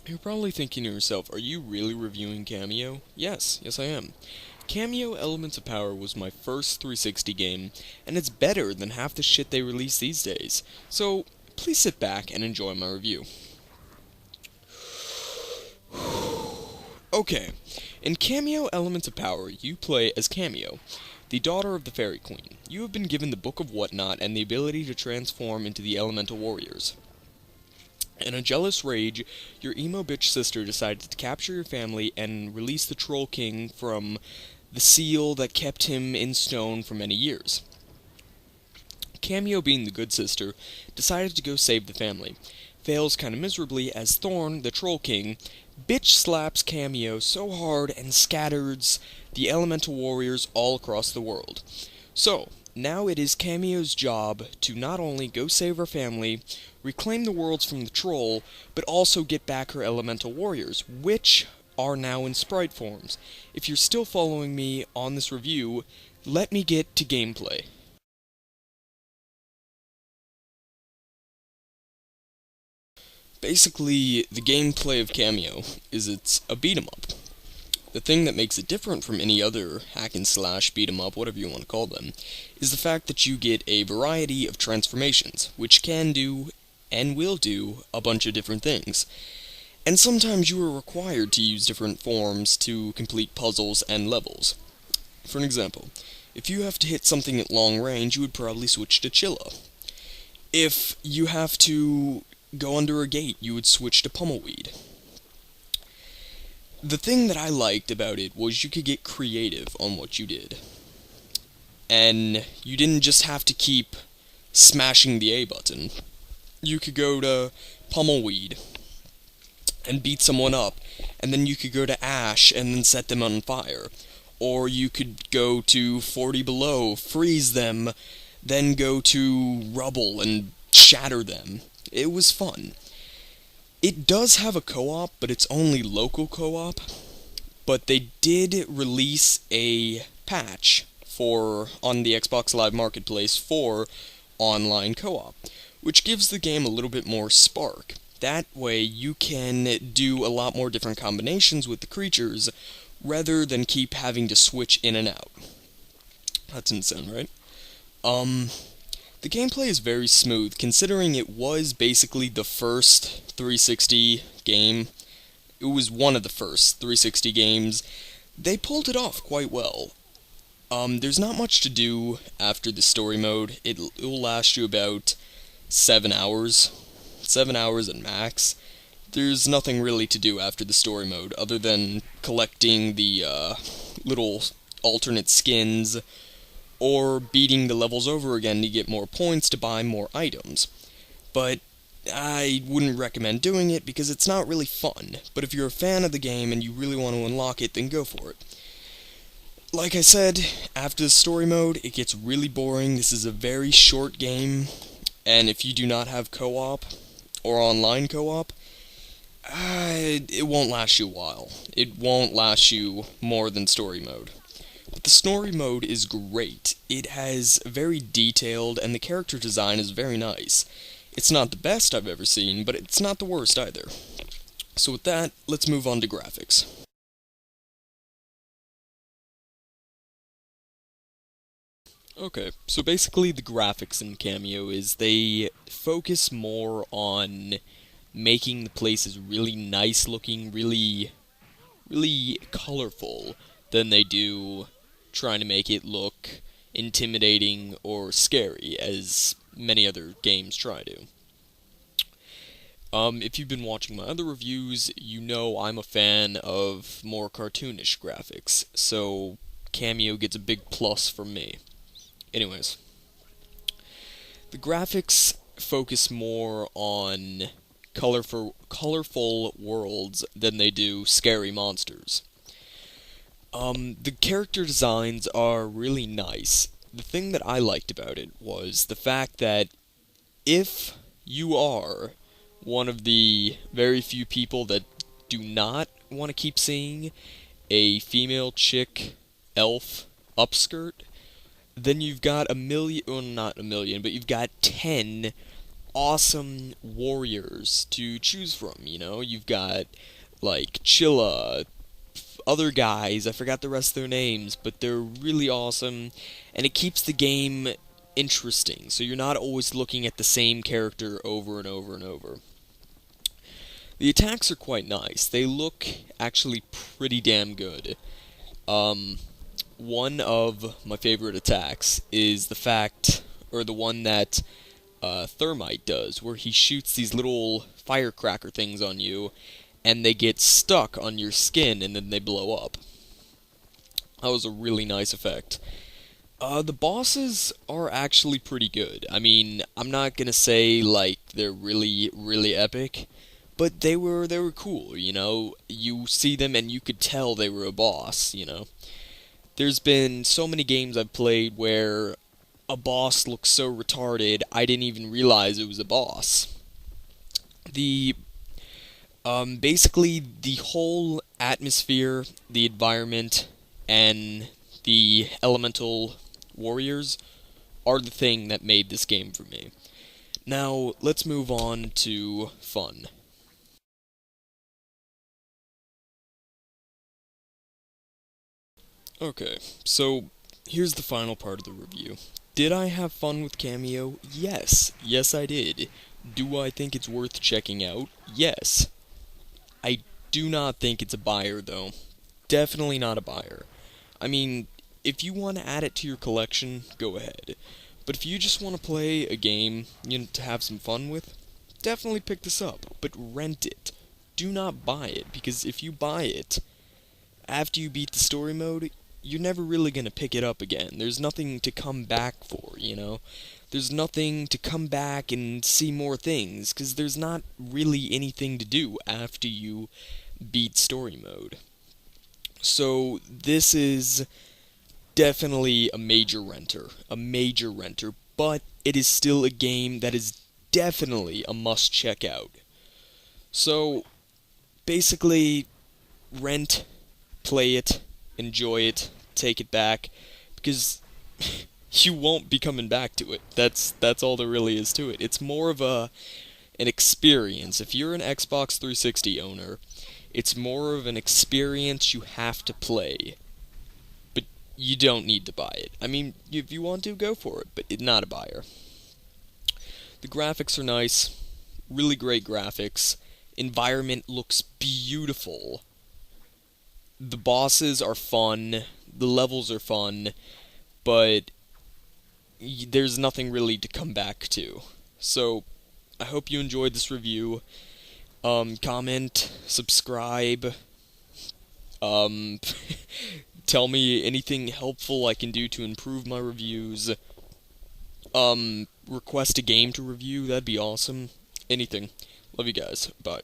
You're probably thinking to yourself, are you really reviewing Cameo? Yes, I am. Cameo Elements of Power was my first 360 game, and it's better than half the shit they release these days. So, please sit back and enjoy my review. Okay, in Cameo Elements of Power, you play as Cameo, the daughter of the Fairy Queen. You have been given the Book of Whatnot and the ability to transform into the Elemental Warriors. In a jealous rage, your emo bitch sister decided to capture your family and release the Troll King from the seal that kept him in stone for many years. Cameo, being the good sister, decided to go save the family. Fails kinda miserably as Thorn, the Troll King, bitch slaps Cameo so hard and scatters the elemental warriors all across the world. So, now it is Cameo's job to not only go save her family, reclaim the worlds from the troll, but also get back her elemental warriors, which are now in sprite forms. If you're still following me on this review, let me get to gameplay. Basically, the gameplay of Cameo is it's a beat 'em up. The thing that makes it different from any other hack and slash beat 'em up, whatever you want to call them, is the fact that you get a variety of transformations, which can do and will do a bunch of different things. And sometimes you are required to use different forms to complete puzzles and levels. For an example, if you have to hit something at long range, you would probably switch to Chilla. If you have to go under a gate, you would switch to Pummelweed. The thing that I liked about it was you could get creative on what you did. And you didn't just have to keep smashing the A button. You could go to Pummelweed and beat someone up, and then you could go to Ash and then set them on fire. Or you could go to 40 below, freeze them, then go to Rubble and shatter them. It was fun. It does have a co-op, but it's only local co-op. But they did release a patch for on the Xbox Live Marketplace for online co-op, which gives the game a little bit more spark. That way you can do a lot more different combinations with the creatures, rather than keep having to switch in and out. That's insane, right? The gameplay is very smooth, considering it was basically the first 360 game. It was one of the first 360 games. They pulled it off quite well. There's not much to do after the story mode. It will last you about 7 hours. 7 hours at max. There's nothing really to do after the story mode, other than collecting the little alternate skins, or beating the levels over again to get more points to buy more items. But I wouldn't recommend doing it because it's not really fun. But if you're a fan of the game and you really want to unlock it, then go for it. Like I said, after the story mode, it gets really boring. This is a very short game, and if you do not have co-op or online co-op, it won't last you a while. It won't last you more than story mode. But the story mode is great. It has very detailed, and the character design is very nice. It's not the best I've ever seen, but it's not the worst either. So with that, let's move on to graphics. Okay, so basically the graphics in Cameo is they focus more on making the places really nice looking, really colorful, than they do trying to make it look intimidating or scary, as many other games try to. If you've been watching my other reviews, you know I'm a fan of more cartoonish graphics, so Cameo gets a big plus from me. Anyways, the graphics focus more on colorful worlds than they do scary monsters. The character designs are really nice. The thing that I liked about it was the fact that if you are one of the very few people that do not want to keep seeing a female chick elf upskirt, then you've got a million, well, not a million, but you've got 10 awesome warriors to choose from, you know? You've got, like, Chilla, other guys, I forgot the rest of their names, but they're really awesome, and it keeps the game interesting, so you're not always looking at the same character over and over and over. The attacks are quite nice. They look actually pretty damn good. Um, One of my favorite attacks is the fact, or the one that Thermite does, where he shoots these little firecracker things on you, and they get stuck on your skin, and then they blow up. That was a really nice effect. The bosses are actually pretty good. I mean, I'm not gonna say, like, they're really, really epic, but they were cool, you know? You see them and you could tell they were a boss, you know? There's been so many games I've played where a boss looks so retarded I didn't even realize it was a boss. The Basically the whole atmosphere, the environment, and the elemental warriors are the thing that made this game for me. Now, let's move on to fun. Okay, so here's the final part of the review. Did I have fun with Cameo? Yes. Yes, I did. Do I think it's worth checking out? Yes. I do not think it's a buyer, though. Definitely not a buyer. I mean, if you want to add it to your collection, go ahead. But if you just want to play a game, you know, to have some fun with, definitely pick this up. But rent it. Do not buy it, because if you buy it, after you beat the story mode, you're never really going to pick it up again. There's nothing to come back for, you know? There's nothing to come back and see more things, because there's not really anything to do after you beat story mode. So, this is definitely a major renter, but it is still a game that is definitely a must check out. So, basically, rent, play it, enjoy it, take it back, because you won't be coming back to it. That's all there really is to it. It's more of an experience. If you're an Xbox 360 owner, it's more of an experience you have to play. But you don't need to buy it. I mean, if you want to, go for it, but it's not a buyer. The graphics are nice, really great graphics. Environment looks beautiful. The bosses are fun, the levels are fun, but there's nothing really to come back to. So, I hope you enjoyed this review. Comment, subscribe, um, tell me anything helpful I can do to improve my reviews. Request a game to review, that'd be awesome. Anything. Love you guys. Bye.